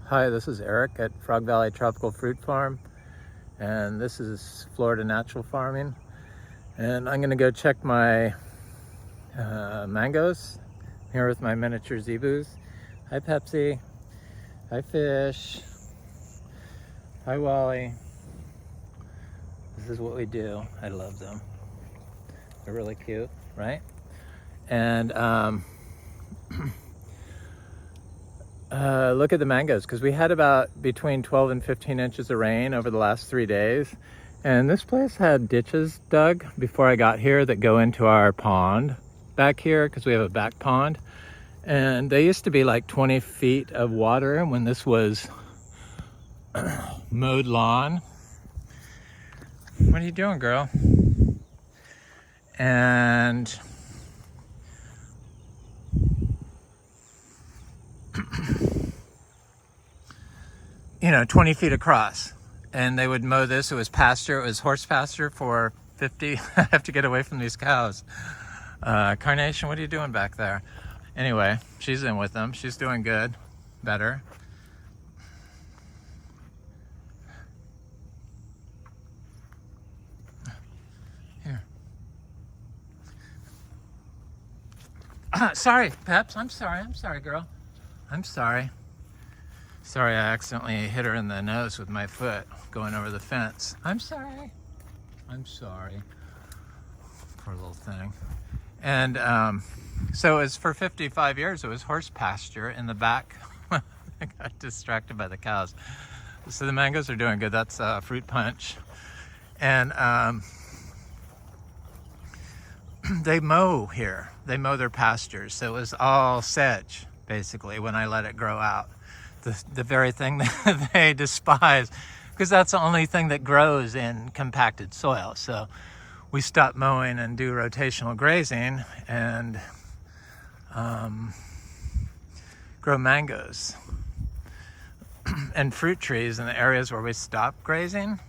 Hi, this is Eric at Frog Valley Tropical Fruit Farm, and this is Florida Natural Farming. And I'm gonna go check my mangoes here with my miniature Zebus. Hi Pepsi, hi Fish, hi Wally. This is what we do. I love them. They're really cute, right? And look at the mangoes, because we had about between 12 and 15 inches of rain over the last 3 days. And this place had ditches dug before I got here that go into our pond back here, because we have a back pond. And they used to be like 20 feet of water when this was mowed lawn. What are you doing, girl? And you know, 20 feet across, and they would mow this. It was pasture, it was horse pasture for 50. I have to get away from these cows. Carnation, what are you doing back there? Anyway, she's in with them. She's doing good, better. Here. Sorry, Peps, I'm sorry, girl. I'm sorry. Sorry, I accidentally hit her in the nose with my foot going over the fence. I'm sorry. Poor little thing. And so it was for 55 years, it was horse pasture in the back. I got distracted by the cows. So the mangoes are doing good. That's fruit punch. And they mow here. They mow their pastures. So it was all sedge, basically, when I let it grow out. The very thing that they despise, because that's the only thing that grows in compacted soil. So we stop mowing and do rotational grazing and grow mangoes and fruit trees in the areas where we stop grazing.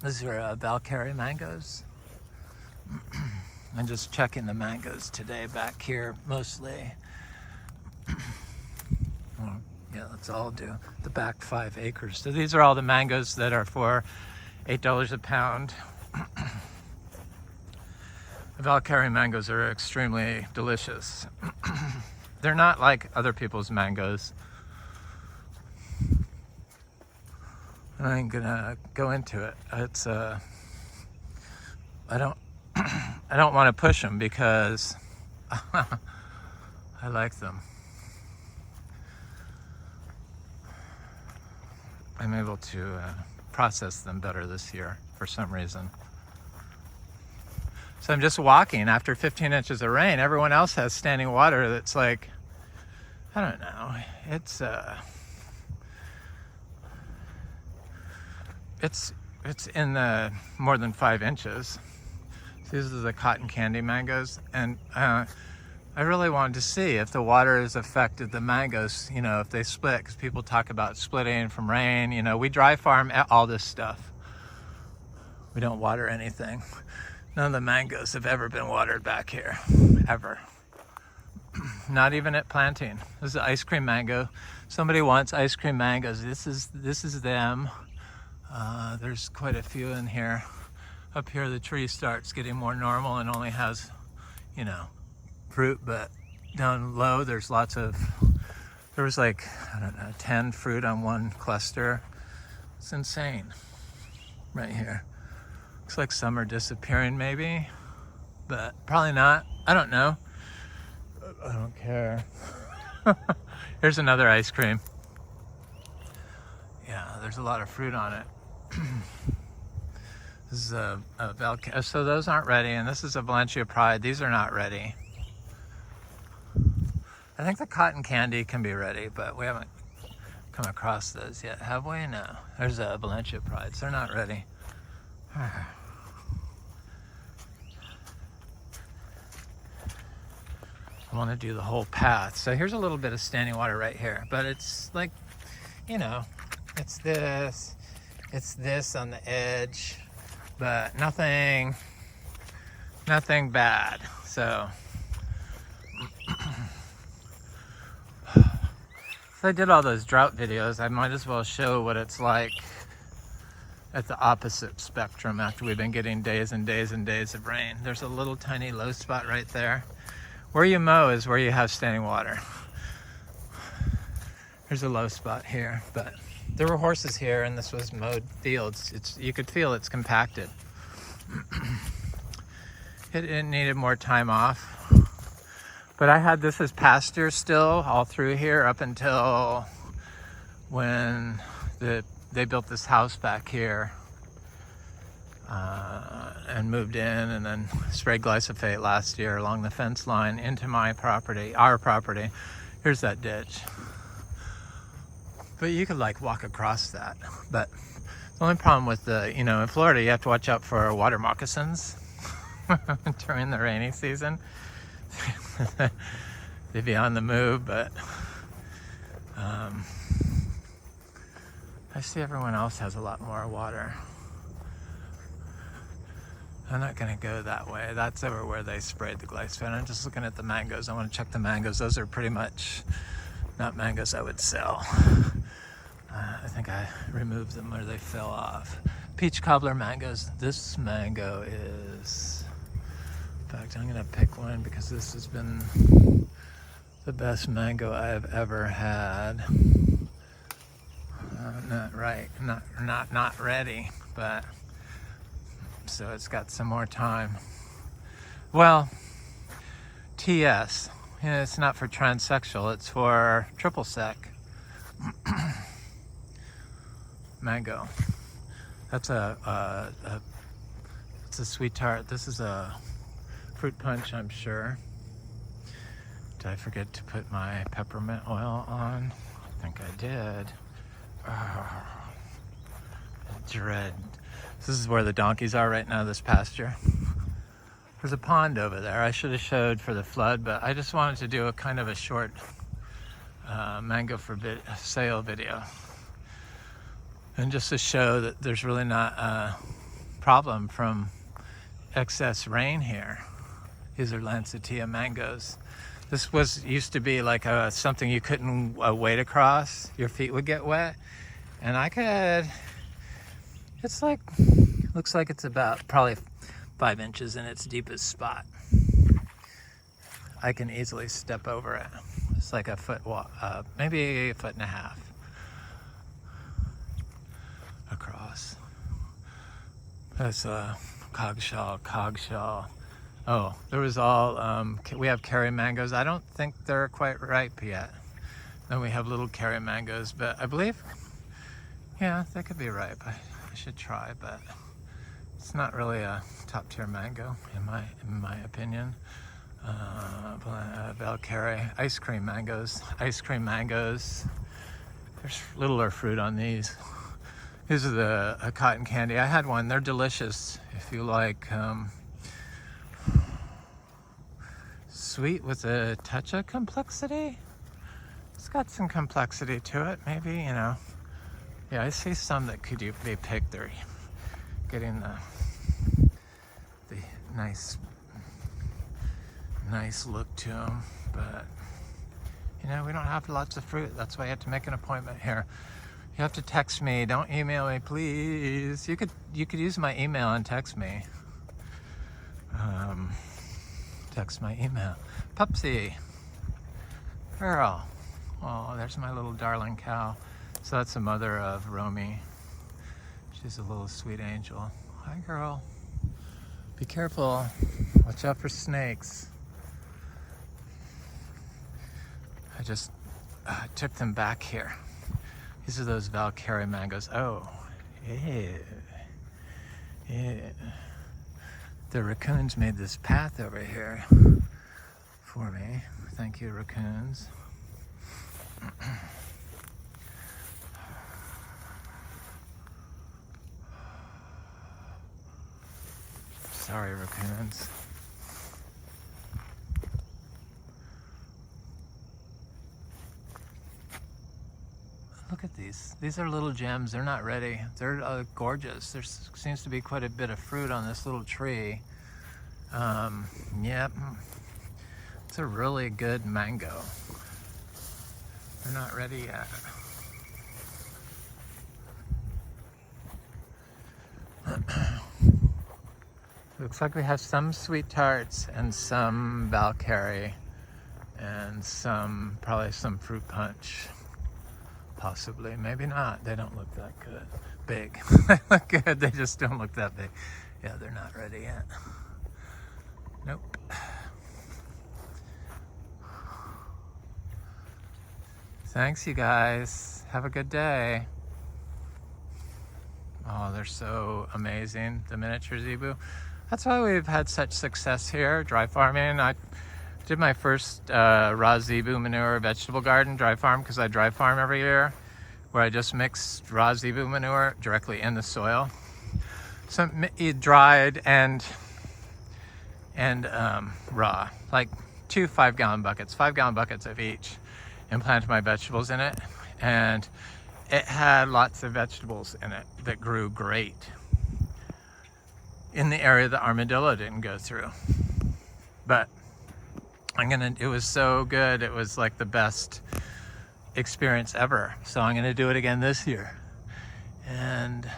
These are Valkyrie mangoes. I'm just checking the mangoes today back here mostly. Well, yeah, let's all do the back 5 acres. So these are all the mangoes that are for $8 a pound. The Valkyrie mangoes are extremely delicious. They're not like other people's mangoes. I ain't gonna go into it. It's I don't want to push them because I like them. I'm able to process them better this year for some reason. So I'm just walking after 15 inches of rain. Everyone else has standing water that's like, I don't know, it's in the more than 5 inches. These are the cotton candy mangoes, and I really wanted to see if the water has affected the mangoes, you know, if they split, because people talk about splitting from rain. You know, we dry farm all this stuff. We don't water anything. None of the mangoes have ever been watered back here, ever. Not even at planting. This is an ice cream mango. Somebody wants ice cream mangoes. This is them. There's quite a few in here. Up here the tree starts getting more normal and only has, you know, fruit, but down low there's lots of, there was like, I don't know, 10 fruit on one cluster. It's insane right here. Looks like some are disappearing maybe, but probably not. I don't know. I don't care. Here's another ice cream. Yeah, there's a lot of fruit on it. This is a so those aren't ready, and this is a Valencia Pride. These are not ready. I think the cotton candy can be ready, but we haven't come across those yet, have we? No. There's a Valencia Prides. They're not ready. I want to do the whole path. So here's a little bit of standing water right here, but it's like, you know, it's this on the edge, but nothing bad. So So I did all those drought videos. I might as well show what it's like at the opposite spectrum after we've been getting days and days and days of rain. There's a little tiny low spot right there. Where you mow is where you have standing water. There's a low spot here, but there were horses here and this was mowed fields. You could feel it's compacted. It needed more time off. But I had this as pasture still all through here up until when they built this house back here and moved in and then sprayed glyphosate last year along the fence line into my property, our property. Here's that ditch. But you could like walk across that. But the only problem with in Florida, you have to watch out for water moccasins during the rainy season. They'd be on the move, but I see everyone else has a lot more water. I'm not gonna go that way. That's over where they sprayed the glyphosate. I'm just looking at the mangoes. I want to check the mangoes. Those are pretty much not mangoes I would sell. I think I removed them where they fell off. Peach cobbler mangoes. This mango is, in fact, I'm gonna pick one because this has been the best mango I've ever had. Not ready, but so it's got some more time. Well, TS, it's not for transsexual, it's for triple sec. Mango. That's it's a sweet tart. This is a fruit punch, I'm sure. Did I forget to put my peppermint oil on? I think I did. Dread. This is where the donkeys are right now, this pasture. There's a pond over there. I should have showed for the flood, but I just wanted to do a kind of a short mango for sale video. And just to show that there's really not a problem from excess rain here. These are Lancettia mangoes. This used to be like something you couldn't wade across. Your feet would get wet. And looks like it's about probably 5 inches in its deepest spot. I can easily step over it. It's like a foot, maybe a foot and a half across. That's a cogshell. Oh, there was all, we have cherry mangoes. I don't think they're quite ripe yet. Then we have little cherry mangoes, but I believe, yeah, they could be ripe. I should try, but it's not really a top tier mango in my opinion. Valkyrie, ice cream mangoes. There's littler fruit on these. These are the cotton candy. I had one. They're delicious if you like sweet with a touch of complexity. It's got some complexity to it, maybe, Yeah, I see some that could be picked. They're getting the nice look to them, but we don't have lots of fruit. That's why I had to make an appointment here. You have to text me. Don't email me, please. You could use my email and text me. Text my email. Pepsi. Girl. Oh, there's my little darling cow. So that's the mother of Romy. She's a little sweet angel. Hi, girl. Be careful. Watch out for snakes. I just took them back here. These are those Valkyrie mangoes. Oh, yeah. The raccoons made this path over here for me. Thank you, raccoons. Sorry, raccoons. Look at these. These are little gems. They're not ready. They're gorgeous. There seems to be quite a bit of fruit on this little tree. Yep. It's a really good mango. They're not ready yet. Looks like we have some sweet tarts and some Valkyrie and probably some fruit punch. Possibly, maybe not. They don't look that good. Big. They look good, they just don't look that big. Yeah, they're not ready yet. Nope. Thanks, you guys. Have a good day. Oh, they're so amazing, the miniature zebu. That's why we've had such success here, dry farming. I did my first raw zebu manure vegetable garden dry farm, because I dry farm every year, where I just mixed raw zebu manure directly in the soil. So it dried and raw, like 2 5-gallon buckets, 5-gallon buckets of each, and planted my vegetables in it. And it had lots of vegetables in it that grew great in the area the armadillo didn't go through. But it was so good. It was like the best experience ever. So I'm gonna do it again this year. And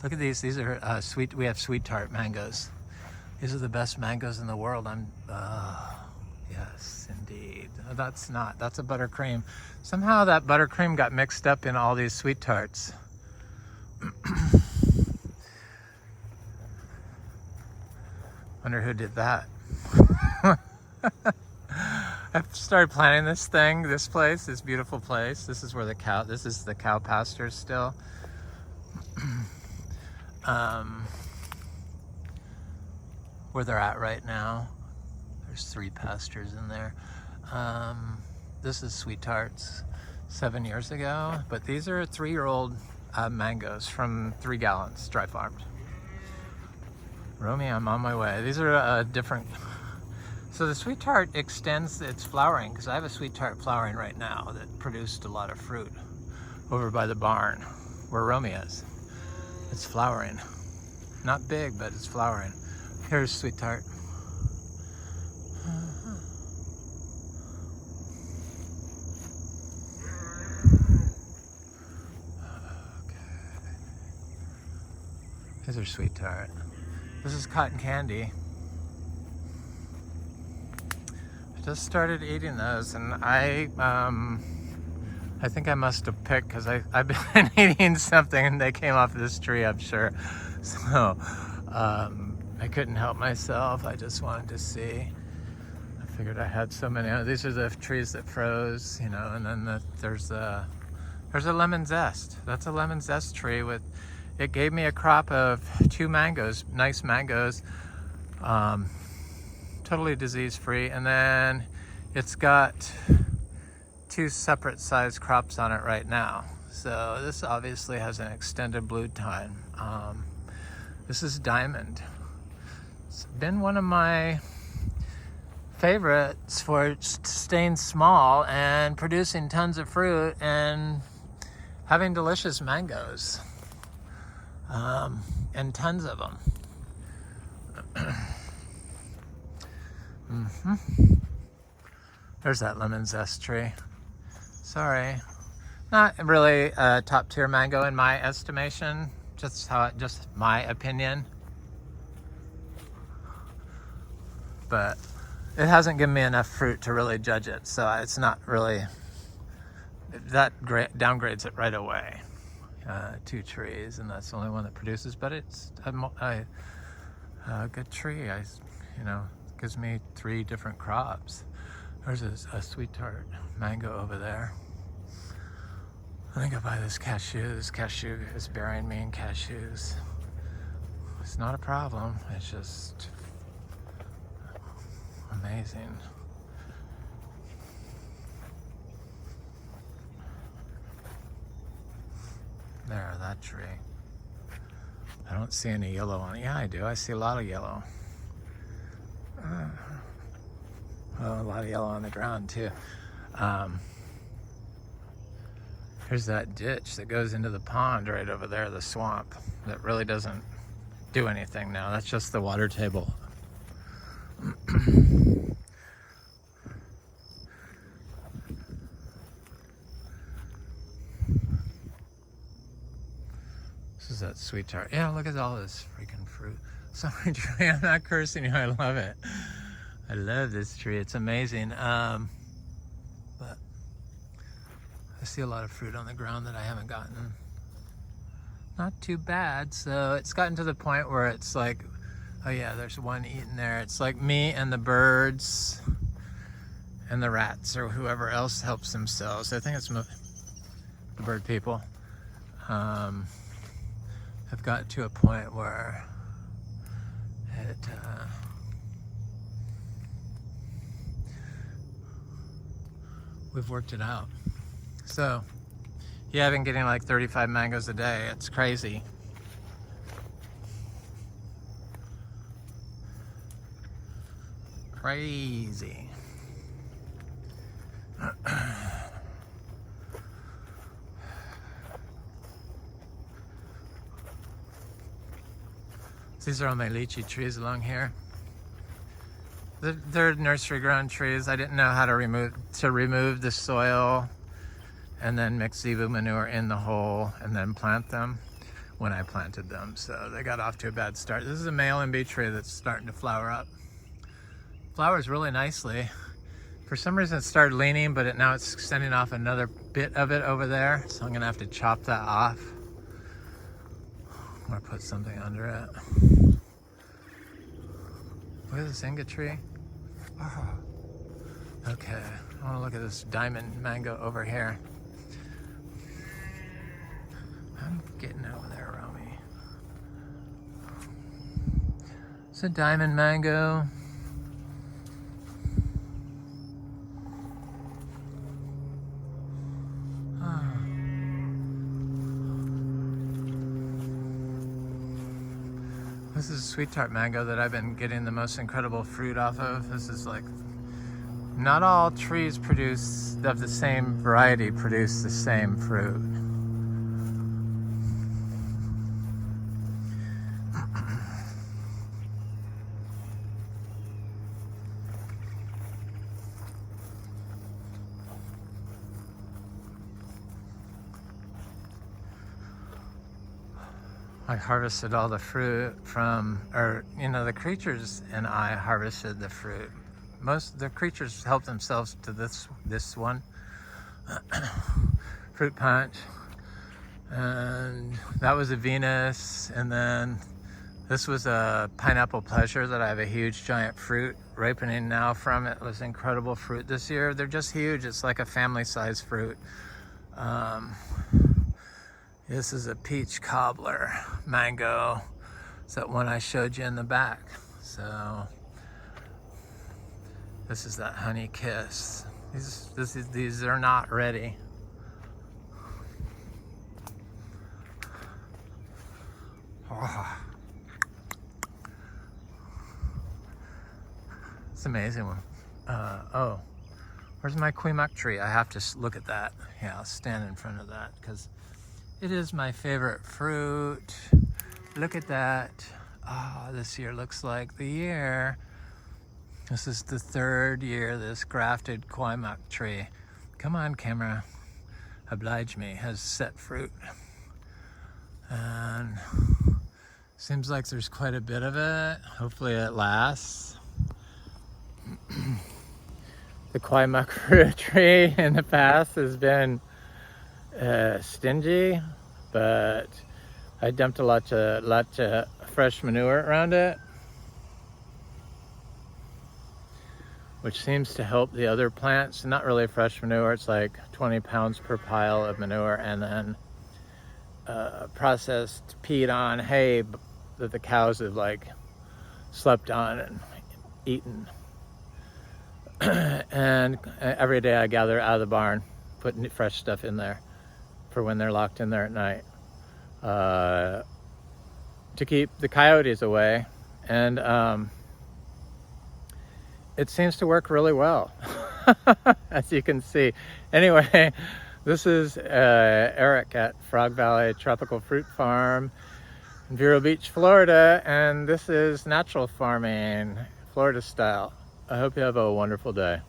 look at these. These are sweet. We have sweet tart mangoes. These are the best mangoes in the world. Yes, indeed. That's a buttercream. Somehow that buttercream got mixed up in all these sweet tarts. Wonder who did that. I've started planting this place, this beautiful place. This is where this is the cow pasture still. Where they're at right now. There's 3 pastures in there. This is sweet tarts 7 years ago, but these are 3-year-old mangoes from 3 gallons, dry farmed. Romy, I'm on my way. These are different. So the sweet tart extends its flowering, because I have a sweet tart flowering right now that produced a lot of fruit over by the barn where Romy is. It's flowering. Not big, but it's flowering. Here's sweet tart. These are sweet tart. This is cotton candy. I just started eating those, and I think I must have picked, because I've been eating something and they came off this tree, I'm sure. So I couldn't help myself. I just wanted to see. I figured I had so many. These are the trees that froze, you know, and then there's a lemon zest. That's a lemon zest tree with. It gave me a crop of 2 mangoes, nice mangoes, totally disease-free. And then it's got 2 separate size crops on it right now. So this obviously has an extended bloom time. This is diamond. It's been one of my favorites for staying small and producing tons of fruit and having delicious mangoes. And tons of them. There's that lemon zest tree. Sorry, not really a top tier mango in my estimation. Just my opinion. But it hasn't given me enough fruit to really judge it, so it's not really. That downgrades it right away. 2 trees, and that's the only one that produces, but it's a good tree. Gives me 3 different crops. There's a sweet tart mango over there. I think I'll buy this cashew. This cashew is bearing me in cashews. It's not a problem. It's just amazing. There, that tree. I don't see any yellow on it. Yeah, I do. I see a lot of yellow. A lot of yellow on the ground, too. Here's that ditch that goes into the pond right over there, the swamp, that really doesn't do anything now. That's just the water table. This is that sweet tart. Yeah, look at all this freaking fruit. Sorry, tree. I'm not cursing you. I love it. I love this tree. It's amazing. But I see a lot of fruit on the ground that I haven't gotten. Not too bad. So it's gotten to the point where it's like, oh yeah, there's one eating there. It's like me and the birds and the rats or whoever else helps themselves. I think it's the bird people. Have got to a point where we've worked it out. So yeah, I've been getting like 35 mangoes a day. It's crazy. Crazy. These are all my lychee trees along here. They're nursery grown trees. I didn't know how to remove the soil and then mix Zebu manure in the hole and then plant them when I planted them. So they got off to a bad start. This is a male and bee tree that's starting to flower up. Flowers really nicely. For some reason it started leaning, but now it's sending off another bit of it over there. So I'm gonna have to chop that off or put something under it. Look at this Inga tree. Oh. Okay, I wanna look at this diamond mango over here. I'm getting over there around me. It's a diamond mango. This is a sweet tart mango that I've been getting the most incredible fruit off of. This is like, not all trees produce of the same variety produce the same fruit. I harvested all the fruit from, the creatures and I harvested the fruit. Most of the creatures helped themselves to this one, fruit punch, and that was a Venus, and then this was a pineapple pleasure that I have a huge giant fruit ripening now from. It was incredible fruit this year. They're just huge. It's like a family-sized fruit. This is a peach cobbler mango. It's that one I showed you in the back. So this is that honey kiss. These are not ready. Oh. It's an amazing one. Oh, where's my Kwai Muk tree? I have to look at that. Yeah, I'll stand in front of that because it is my favorite fruit. Look at that. Oh, this year looks like the year. This is the third year this grafted Kwai Muk tree. Come on, camera. Oblige me. Has set fruit. And seems like there's quite a bit of it. Hopefully it lasts. The Kwai Muk fruit tree in the past has been stingy, but I dumped a lot of fresh manure around it, which seems to help the other plants. Not really fresh manure, it's like 20 pounds per pile of manure, and then processed peed on hay that the cows have like slept on and eaten. And every day I gather out of the barn, put fresh stuff in there for when they're locked in there at night, to keep the coyotes away. And it seems to work really well, as you can see. Anyway, this is Eric at Frog Valley Tropical Fruit Farm in Vero Beach, Florida, and this is natural farming, Florida style. I hope you have a wonderful day.